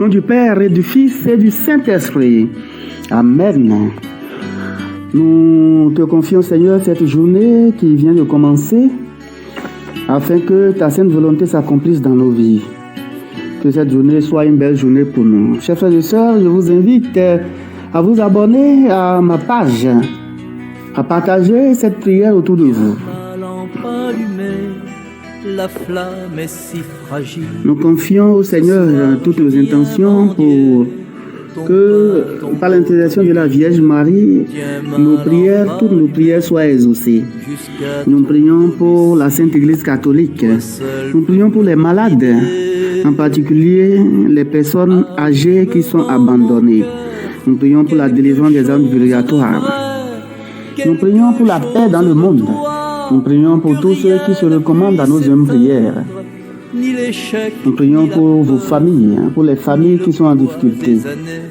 nom du Père et du Fils et du Saint-Esprit. Amen. Nous te confions, Seigneur, cette journée qui vient de commencer, afin que ta sainte volonté s'accomplisse dans nos vies. Que cette journée soit une belle journée pour nous. Chers frères et sœurs, je vous invite à vous abonner à ma page, à partager cette prière autour de vous. La flamme est si fragile. Nous confions au Seigneur toutes nos intentions pour que, par l'intercession de la Vierge Marie, toutes nos prières soient exaucées. Nous prions pour la Sainte Église catholique. Nous prions pour les malades, en particulier les personnes âgées qui sont abandonnées. Nous prions pour la délivrance des âmes du purgatoire. Nous prions pour la paix dans le monde. Nous prions pour tous ceux qui se recommandent à nos humbles prières. Nous prions pour vos familles, pour les familles qui sont en difficulté.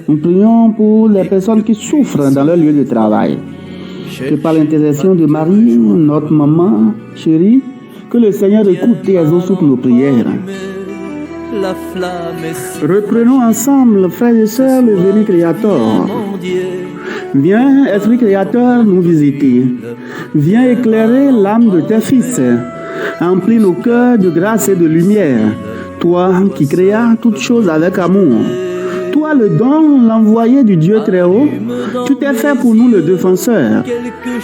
Nous prions pour les personnes qui souffrent dans leur lieu de travail. Que par l'intercession de Marie, notre maman chérie, que le Seigneur écoute et exauce toutes nos prières. Reprenons ensemble, frères et sœurs, le venu Créateur. Viens, Esprit Créateur, nous visiter. Viens éclairer l'âme de tes fils. Emplis nos cœurs de grâce et de lumière. Toi qui créas toutes choses avec amour. Toi le don, l'envoyé du Dieu très haut. Tu t'es fait pour nous le défenseur.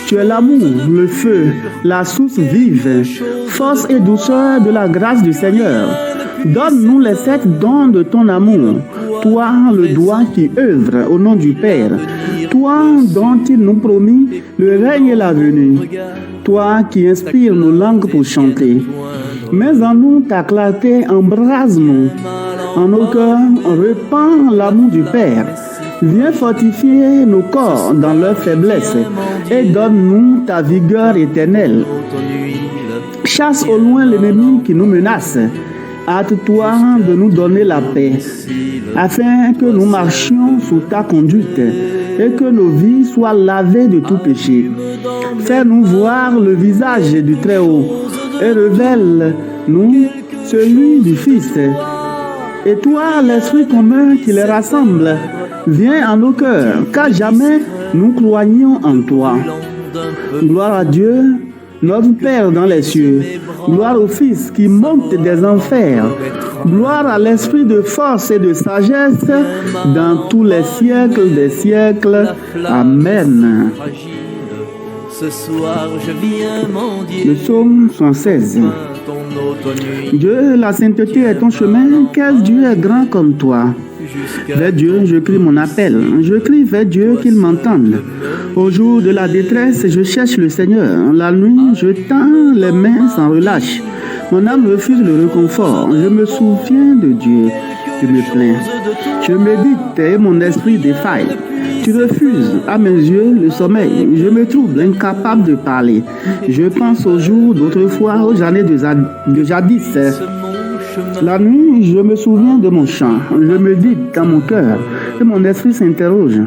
Tu es l'amour, le feu, la source vive, force et douceur de la grâce du Seigneur. Donne-nous les 7 dons de ton amour. Toi, le doigt qui œuvre au nom du Père. Toi dont il nous promit le règne et la venue. Toi qui inspires nos langues pour chanter. Mets en nous ta clarté, embrase-nous. En nos cœurs, repends l'amour du Père. Viens fortifier nos corps dans leur faiblesse et donne-nous ta vigueur éternelle. Chasse au loin l'ennemi qui nous menace. Hâte-toi de nous donner la paix, afin que nous marchions sous ta conduite et que nos vies soient lavées de tout péché. Fais-nous voir le visage du Très-Haut et révèle-nous celui du Fils. Et toi, l'Esprit commun qui les rassemble, viens en nos cœurs, car jamais nous croyons en toi. Gloire à Dieu, notre Père dans les cieux. Gloire au Fils qui monte des enfers. Gloire à l'Esprit de force et de sagesse dans tous les siècles des siècles. Amen. Ce soir, je viens mendier. Le psaume 116. Dieu, la sainteté est ton chemin. Quel Dieu est grand comme toi. Vers Dieu, je crie mon appel. Je crie vers Dieu qu'il m'entende. Au jour de la détresse, je cherche le Seigneur. La nuit, je tends les mains sans relâche. Mon âme refuse le réconfort. Je me souviens de Dieu. Je me plains. Je médite et mon esprit défaille. Tu refuses à mes yeux le sommeil. Je me trouve incapable de parler. Je pense aux jours d'autrefois, aux années de jadis. La nuit, je me souviens de mon chant. Je médite dans mon cœur et mon esprit s'interroge.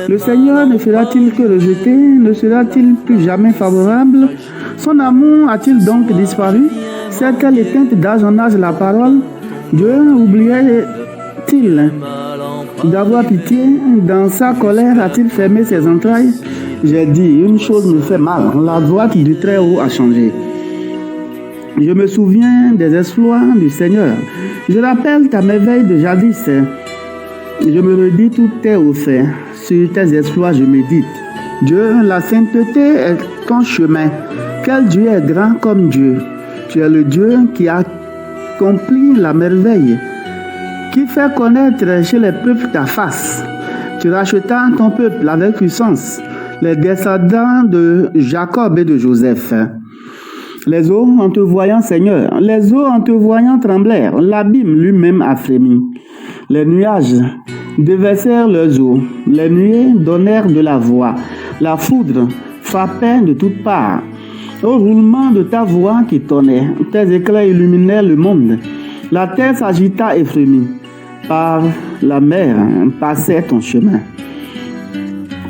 Le Seigneur ne fera-t-il que rejeter? Ne sera-t-il plus jamais favorable? Son amour a-t-il donc disparu? S'est-elle éteinte d'âge en âge la parole? Dieu oubliait-il d'avoir pitié? Dans sa colère a-t-il fermé ses entrailles? J'ai dit, une chose me fait mal. La voix du Très-Haut a changé. Je me souviens des exploits du Seigneur. Je rappelle ta merveille de jadis. Je me redis tout tes hauts faits. Sur tes exploits, je médite. Dieu, la sainteté est ton chemin. Quel Dieu est grand comme Dieu. Tu es le Dieu qui accomplit la merveille, qui fait connaître chez les peuples ta face. Tu rachetas ton peuple avec puissance, les descendants de Jacob et de Joseph. Les eaux, en te voyant, Seigneur, les eaux, en te voyant, tremblèrent. L'abîme lui-même a frémi. Les nuages déversèrent leurs eaux. Les nuées donnèrent de la voix. La foudre frappait de toutes parts. Au roulement de ta voix qui tonnait, tes éclairs illuminèrent le monde. La terre s'agita et frémit. Par la mer passait ton chemin.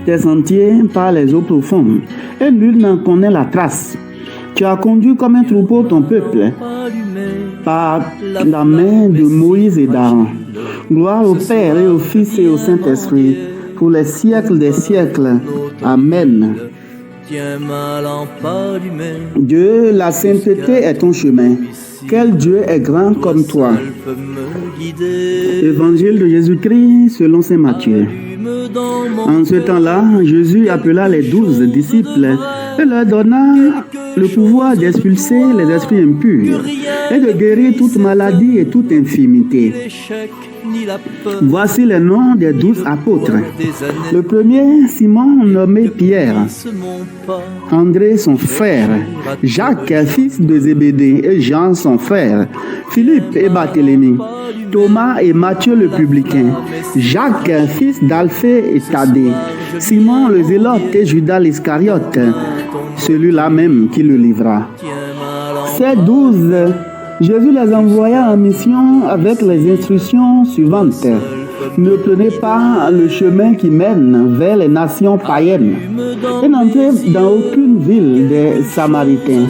Tes sentiers par les eaux profondes, et nul n'en connaît la trace. Tu as conduit comme un troupeau ton peuple par la main de Moïse et d'Aaron. Gloire au Père et au Fils et au Saint-Esprit, pour les siècles des siècles. Amen. Dieu, la sainteté est ton chemin. Quel Dieu est grand comme toi. Évangile de Jésus-Christ selon saint Matthieu. En ce temps-là, Jésus appela les 12 disciples et leur donna le pouvoir d'expulser les esprits impurs et de guérir toute maladie et toute infirmité. Voici les noms des 12 apôtres. Le premier, Simon, nommé Pierre. André, son frère. Jacques, fils de Zébédée, et Jean, son frère. Philippe et Barthélemy. Thomas et Matthieu le publicain. Jacques, fils d'Alphée et Thaddée. Simon le zélote et Judas l'Iscariote, celui-là même qui le livra. Ces 12, Jésus les envoya en mission avec les instructions suivantes. Ne prenez pas le chemin qui mène vers les nations païennes et n'entrez dans aucune ville des Samaritains.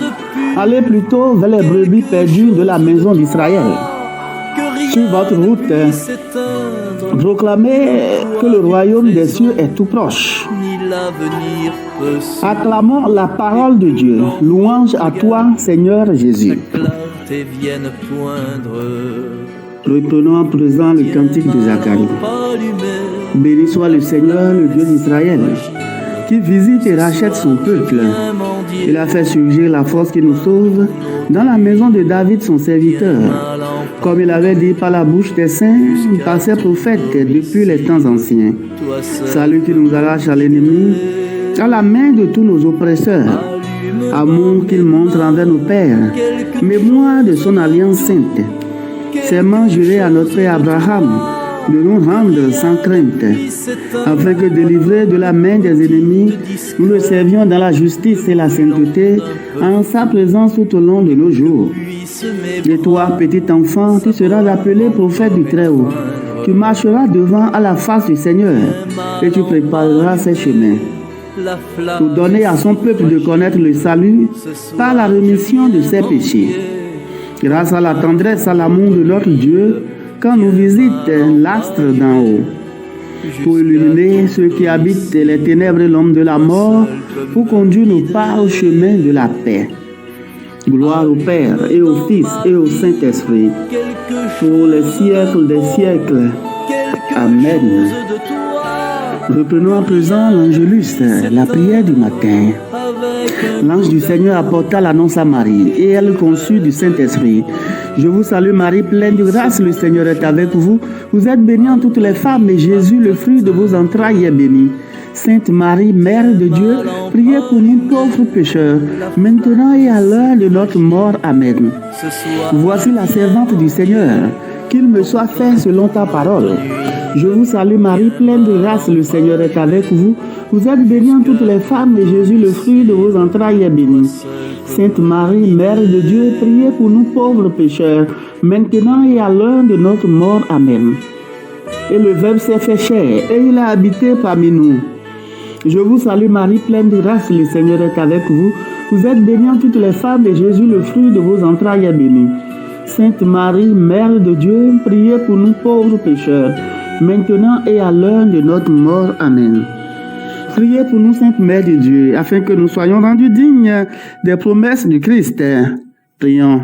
Allez plutôt vers les brebis perdues de la maison d'Israël. Sur votre route, proclamez que le royaume des cieux est tout proche. Acclamons la parole de Dieu. Louange à toi, Seigneur Jésus. Reprenons à présent le cantique de Zacharie. Béni soit le Seigneur, le Dieu d'Israël, qui visite et rachète son peuple. Il a fait surgir la force qui nous sauve dans la maison de David, son serviteur. Comme il avait dit par la bouche des saints, par ses prophètes depuis les temps anciens. Salut qui nous arrache à l'ennemi, à la main de tous nos oppresseurs. Amour qu'il montre envers nos pères, mémoire de son alliance sainte. Serment juré à notre père Abraham de nous rendre sans crainte, afin que délivrés de la main des ennemis, nous le servions dans la justice et la sainteté, en sa présence tout au long de nos jours. Et toi, petit enfant, tu seras appelé prophète du Très-Haut. Tu marcheras devant à la face du Seigneur, et tu prépareras ses chemins, pour donner à son peuple de connaître le salut par la rémission de ses péchés. Grâce à la tendresse, à l'amour de notre Dieu, quand nous visite l'astre d'en haut, pour illuminer ceux qui habitent les ténèbres et l'ombre de la mort, pour conduire nos pas au chemin de la paix. Gloire au Père et au Fils et au Saint-Esprit, pour les siècles des siècles. Amen. Reprenons à présent l'Angélus, la prière du matin. L'ange du Seigneur apporta l'annonce à Marie, et elle conçut du Saint-Esprit. Je vous salue Marie, pleine de grâce, le Seigneur est avec vous. Vous êtes bénie en toutes les femmes, et Jésus, le fruit de vos entrailles, est béni. Sainte Marie, Mère de Dieu, priez pour nous pauvres pécheurs, maintenant et à l'heure de notre mort. Amen. Voici la servante du Seigneur, qu'il me soit fait selon ta parole. Je vous salue Marie, pleine de grâce, le Seigneur est avec vous. Vous êtes bénie en toutes les femmes, et Jésus, le fruit de vos entrailles, est béni. Sainte Marie, Mère de Dieu, priez pour nous pauvres pécheurs, maintenant et à l'heure de notre mort. Amen. Et le Verbe s'est fait chair, et il a habité parmi nous. Je vous salue Marie, pleine de grâce, le Seigneur est avec vous. Vous êtes bénie en toutes les femmes, et Jésus, le fruit de vos entrailles, est béni. Sainte Marie, Mère de Dieu, priez pour nous pauvres pécheurs, maintenant et à l'heure de notre mort. Amen. Priez pour nous, Sainte Mère de Dieu, afin que nous soyons rendus dignes des promesses du Christ. Prions.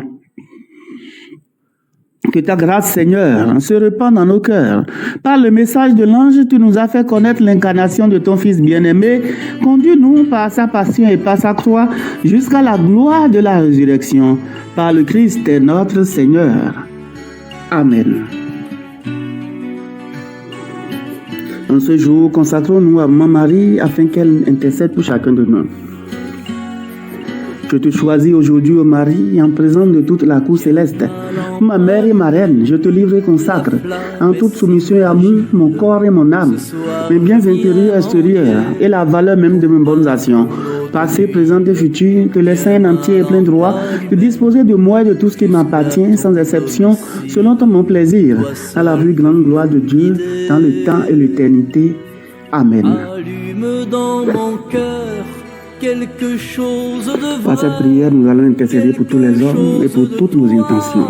Que ta grâce, Seigneur, se répande dans nos cœurs. Par le message de l'ange, tu nous as fait connaître l'incarnation de ton Fils bien-aimé. Conduis-nous par sa passion et par sa croix jusqu'à la gloire de la résurrection. Par le Christ, notre Seigneur. Amen. En ce jour, consacrons-nous à Maman Marie afin qu'elle intercède pour chacun de nous. Je te choisis aujourd'hui, ô Marie, en présence de toute la cour céleste. Ma mère et ma reine, je te livre et consacre, en toute soumission et amour, mon corps et mon âme, mes biens intérieurs et extérieurs, et la valeur même de mes bonnes actions, passées, présentes et futures, te laissant un entier et plein droit de disposer de moi et de tout ce qui m'appartient, sans exception, selon ton mon plaisir, à la plus grande gloire de Dieu, dans le temps et l'éternité. Amen. Quelque chose de Par cette prière, nous allons intercéder pour tous les hommes et pour toutes nos intentions.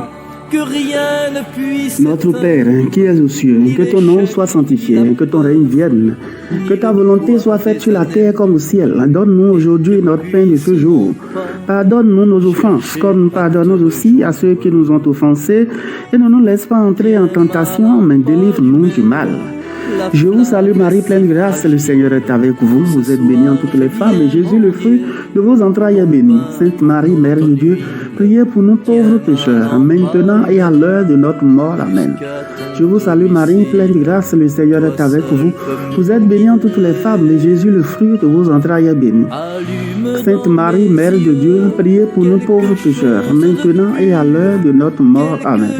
que rien ne puisse Notre Père, qui es aux cieux, que ton nom soit sanctifié, que ton règne vienne, que ta volonté soit faite sur la terre comme au ciel. Donne-nous aujourd'hui notre pain de ce jour. Pardonne-nous nos offenses, comme nous pardonnons aussi à ceux qui nous ont offensés, et ne nous laisse pas entrer en tentation, mais délivre-nous du mal. Je vous salue Marie, pleine de grâce, le Seigneur est avec vous. Vous êtes bénie entre toutes les femmes, et Jésus, le fruit de vos entrailles, est béni. Sainte Marie, Mère de Dieu, priez pour nous pauvres pécheurs, maintenant et à l'heure de notre mort. Amen. Je vous salue Marie, pleine de grâce, le Seigneur est avec vous. Vous êtes bénie entre toutes les femmes, et Jésus, le fruit de vos entrailles, est béni. Sainte Marie, Mère de Dieu, priez pour nous pauvres pécheurs, maintenant et à l'heure de notre mort. Amen.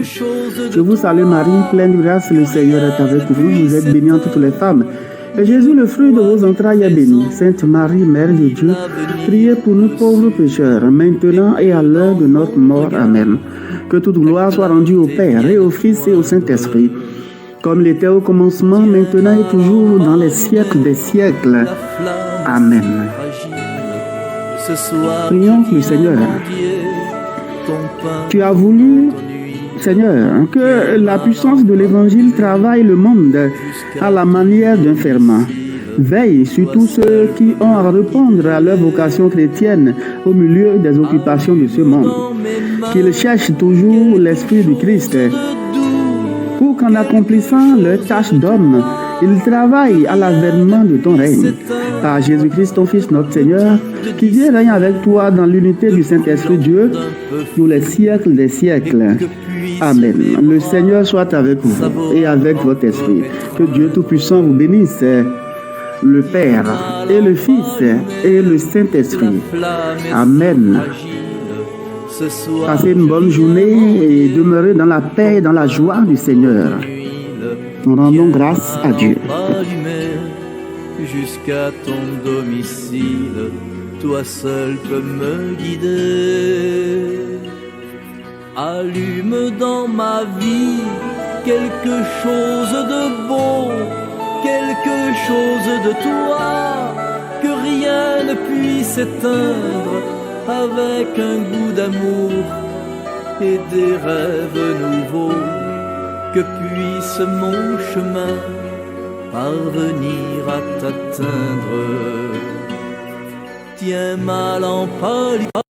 Je vous salue Marie, pleine de grâce, le Seigneur est avec vous. Vous êtes bénie entre toutes les femmes, et Jésus, le fruit de vos entrailles, est béni. Sainte Marie, Mère de Dieu, priez pour nous pauvres pécheurs, maintenant et à l'heure de notre mort. Amen. Que toute gloire soit rendue au Père, et au Fils, et au Saint-Esprit, comme il était au commencement, maintenant et toujours, dans les siècles des siècles. Amen. Prions le Seigneur. Tu as voulu, Seigneur, que la puissance de l'Évangile travaille le monde à la manière d'un ferment. Veille sur tous ceux qui ont à répondre à leur vocation chrétienne au milieu des occupations de ce monde. Qu'ils cherchent toujours l'Esprit du Christ pour qu'en accomplissant leur tâche d'homme, ils travaillent à l'avènement de ton règne. Par Jésus-Christ, ton Fils, notre Seigneur, qui vient règne avec toi dans l'unité du Saint-Esprit Dieu pour les siècles des siècles. Amen. Le Seigneur soit avec vous et avec votre esprit. Que Dieu Tout-Puissant vous bénisse, le Père et le Fils et le Saint-Esprit. Amen. Passez une bonne journée et demeurez dans la paix et dans la joie du Seigneur. Nous rendons grâce à Dieu. Jusqu'à ton domicile, toi seul peux me guider. Allume dans ma vie quelque chose de beau, quelque chose de toi, que rien ne puisse éteindre, avec un goût d'amour et des rêves nouveaux, que puisse mon chemin parvenir à t'atteindre. Tiens ma lampe allumée.